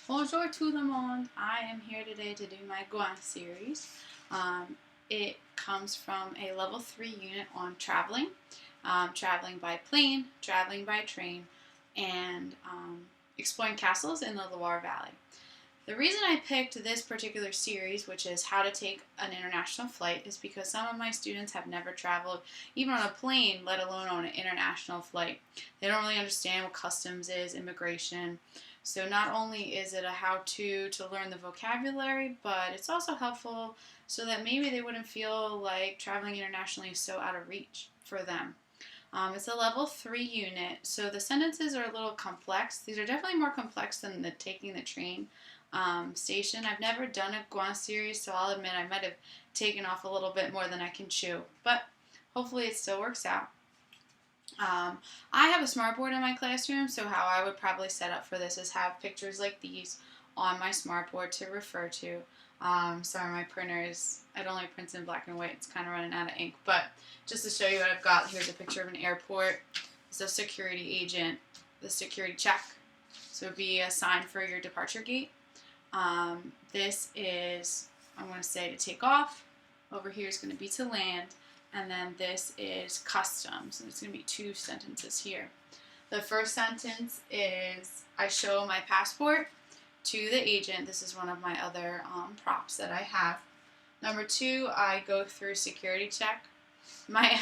Bonjour tout le monde. I am here today to do my Gouin series. It comes from a level 3 unit on traveling, traveling by plane, traveling by train, and exploring castles in the Loire Valley. The reason I picked this particular series, which is how to take an international flight, is because some of my students have never traveled even on a plane, let alone on an international flight. They don't really understand what customs is, immigration. So not only is it a how-to to learn the vocabulary, but it's also helpful so that maybe they wouldn't feel like traveling internationally is so out of reach for them. It's a level 3 unit, so the sentences are a little complex. These are definitely more complex than the taking the train station. I've never done a Gouin series, so I'll admit I might have taken off a little bit more than I can chew, but hopefully it still works out. I have a smartboard in my classroom, so how I would probably set up for this is have pictures like these on my smartboard to refer to. Sorry, my printer it only prints in black and white. It's kind of running out of ink, but just to show you what I've got, here's a picture of an airport. It's a security agent, the security check. So it would be a sign for your departure gate. This is, I'm going to say, to take off. Over here is going to be to land. And then this is customs. And it's going to be 2 sentences here. The first sentence is, I show my passport to the agent. This is one of my other props that I have. Number 2, I go through security check. My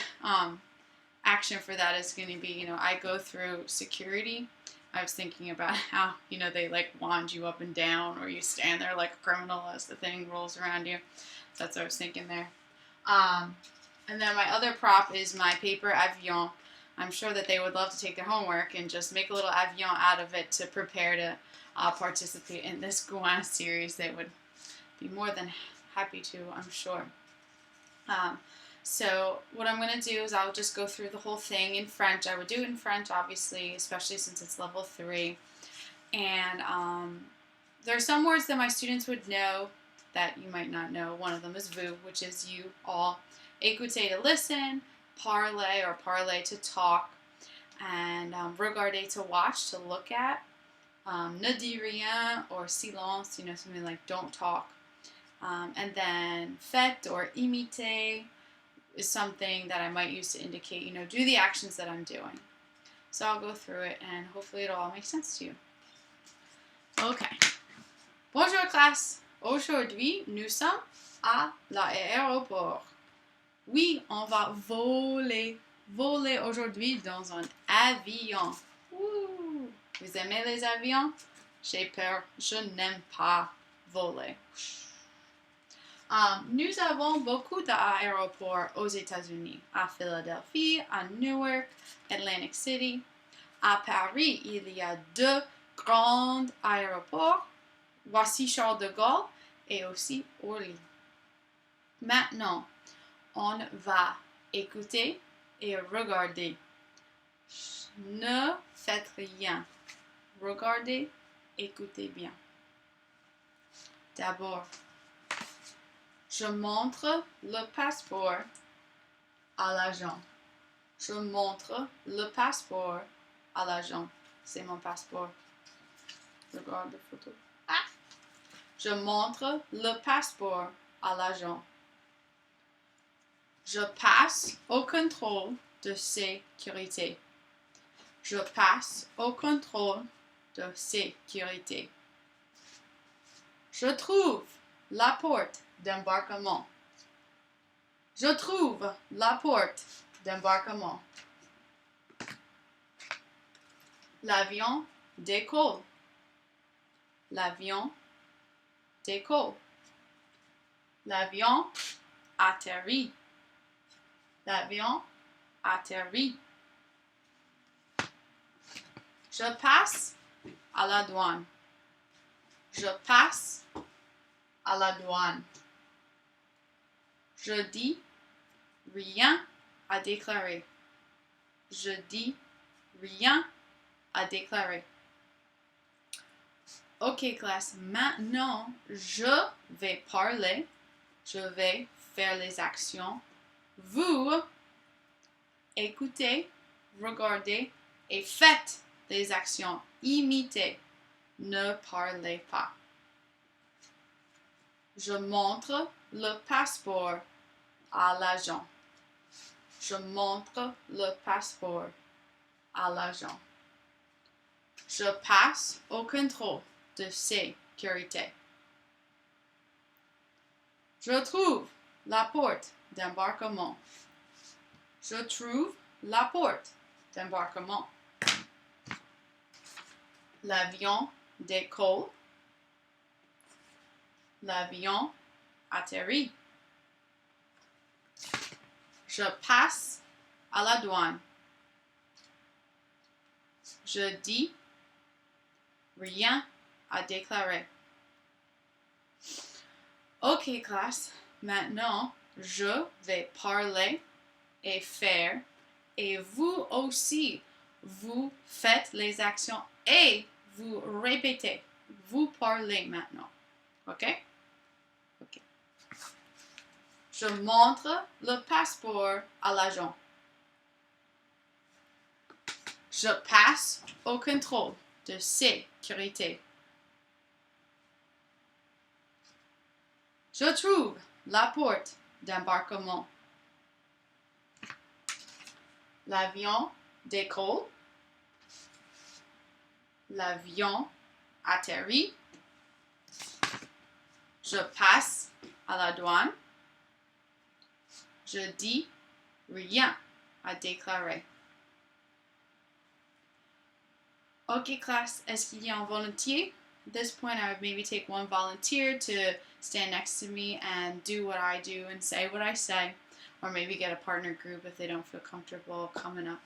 action for that is going to be, I go through security. I was thinking about how, they like wand you up and down, or you stand there like a criminal as the thing rolls around you. So that's what I was thinking there. And then my other prop is my paper avion. I'm sure that they would love to take their homework and just make a little avion out of it to prepare to participate in this Gouin series. They would be more than happy to, I'm sure. So what I'm going to do is I'll just go through the whole thing in French. I would do it in French, obviously, especially since it's level 3. And there are some words that my students would know that you might not know. One of them is vous, which is you all. Écouter to listen, parler or parler to talk, and regarder to watch, to look at. Ne dis rien or silence, something like don't talk. And then faites or imiter is something that I might use to indicate, do the actions that I'm doing. So I'll go through it and hopefully it'll all make sense to you. Okay. Bonjour classe. Aujourd'hui, nous sommes à l'aéroport. Oui, on va voler. Voler aujourd'hui dans un avion. Ouh. Vous aimez les avions? J'ai peur. Je n'aime pas voler. Nous avons beaucoup d'aéroports aux États-Unis, à Philadelphie, à Newark, Atlantic City. À Paris, il y a 2 grands aéroports. Voici Charles de Gaulle et aussi Orly. Maintenant, on va écouter et regarder. Ne faites rien. Regardez, écoutez bien. D'abord, je montre le passeport à l'agent. Je montre le passeport à l'agent. C'est mon passeport. Regarde la photo. Ah! Je montre le passeport à l'agent. Je passe au contrôle de sécurité. Je passe au contrôle de sécurité. Je trouve la porte d'embarquement. Je trouve la porte d'embarquement. L'avion décolle. L'avion décolle. L'avion atterrit. L'avion atterrit. Je passe à la douane. Je passe à la douane. Je dis rien à déclarer. Je dis rien à déclarer. Ok classe, maintenant je vais parler. Je vais faire les actions. Vous écoutez, regardez et faites des actions. Imitez. Ne parlez pas. Je montre le passeport à l'agent. Je montre le passeport à l'agent. Je passe au contrôle de sécurité. Je trouve la porte d'embarquement. Je trouve la porte d'embarquement. L'avion décolle. L'avion atterrit. Je passe à la douane. Je dis rien à déclarer. Ok, classe. Maintenant, je vais parler et faire. Et vous aussi, vous faites les actions et vous répétez. Vous parlez maintenant. Ok? Ok. Je montre le passeport à l'agent. Je passe au contrôle de sécurité. Je trouve la porte d'embarquement. L'avion décolle. L'avion atterrit. Je passe à la douane. Je dis rien à déclarer. Okay, class, est-ce qu'il y a un volunteer? At this point, I would maybe take one volunteer to stand next to me and do what I do and say what I say. Or maybe get a partner group if they don't feel comfortable coming up.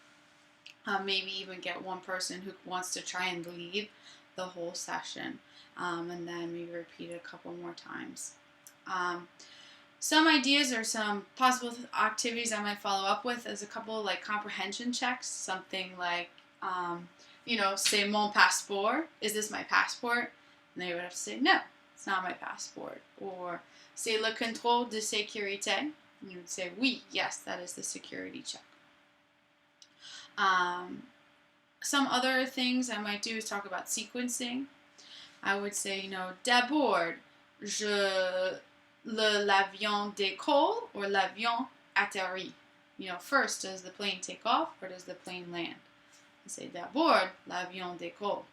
Maybe even get one person who wants to try and lead the whole session. And then maybe repeat it a couple more times. Some ideas or some possible activities I might follow up with is a couple like comprehension checks. Something like, c'est mon passeport. Is this my passport? And they would have to say, no, it's not my passport. Or, c'est le contrôle de sécurité. And you would say, oui, yes, that is the security check. Some other things I might do is talk about sequencing. I would say, d'abord, l'avion décolle or l'avion atterrit. First, does the plane take off or does the plane land? I say, d'abord, l'avion décolle.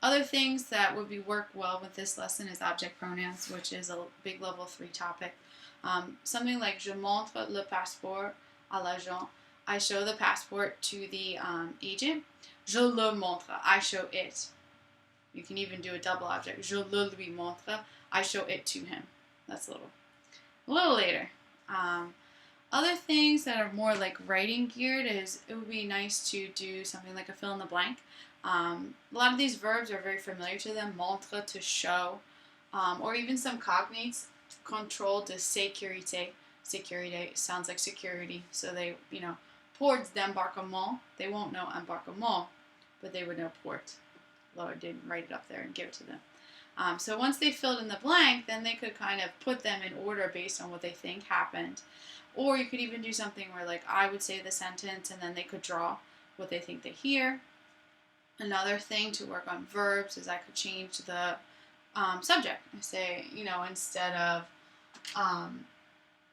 Other things that would work well with this lesson is object pronouns, which is a big level 3 topic. Something like, je montre le passeport à l'agent. I show the passport to the agent. Je le montre. I show it. You can even do a double object. Je le lui montre. I show it to him. That's a little later. Other things that are more like writing geared is it would be nice to do something like a fill in the blank. A lot of these verbs are very familiar to them. Montre, to show. Or even some cognates. Contrôle de sécurité. Sécurité sounds like security. So they, ports d'embarquement. They won't know embarquement, but they would know port. Although I didn't write it up there and give it to them. So once they filled in the blank, then they could kind of put them in order based on what they think happened. Or you could even do something where, like, I would say the sentence and then they could draw what they think they hear. Another thing to work on verbs is I could change the subject. I say, instead of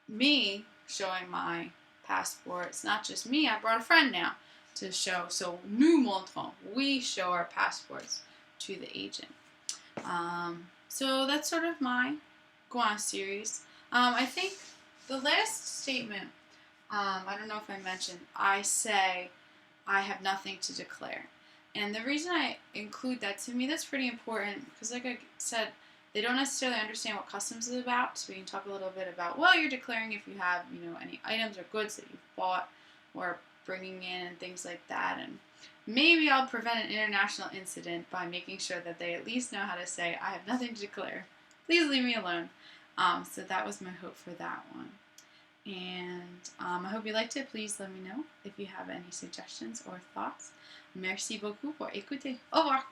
me showing my passport, it's not just me, I brought a friend now to show. So, nous montrons, we show our passports to the agent. So that's sort of my Gouin series. I think the last statement, I don't know if I mentioned, I say I have nothing to declare. And the reason I include that, to me, that's pretty important because, like I said, they don't necessarily understand what customs is about. So we can talk a little bit about, well, you're declaring if you have, any items or goods that you've bought or bringing in and things like that. And maybe I'll prevent an international incident by making sure that they at least know how to say, I have nothing to declare. Please leave me alone. So that was my hope for that one. And I hope you liked it. Please let me know if you have any suggestions or thoughts. Merci beaucoup pour écouter. Au revoir.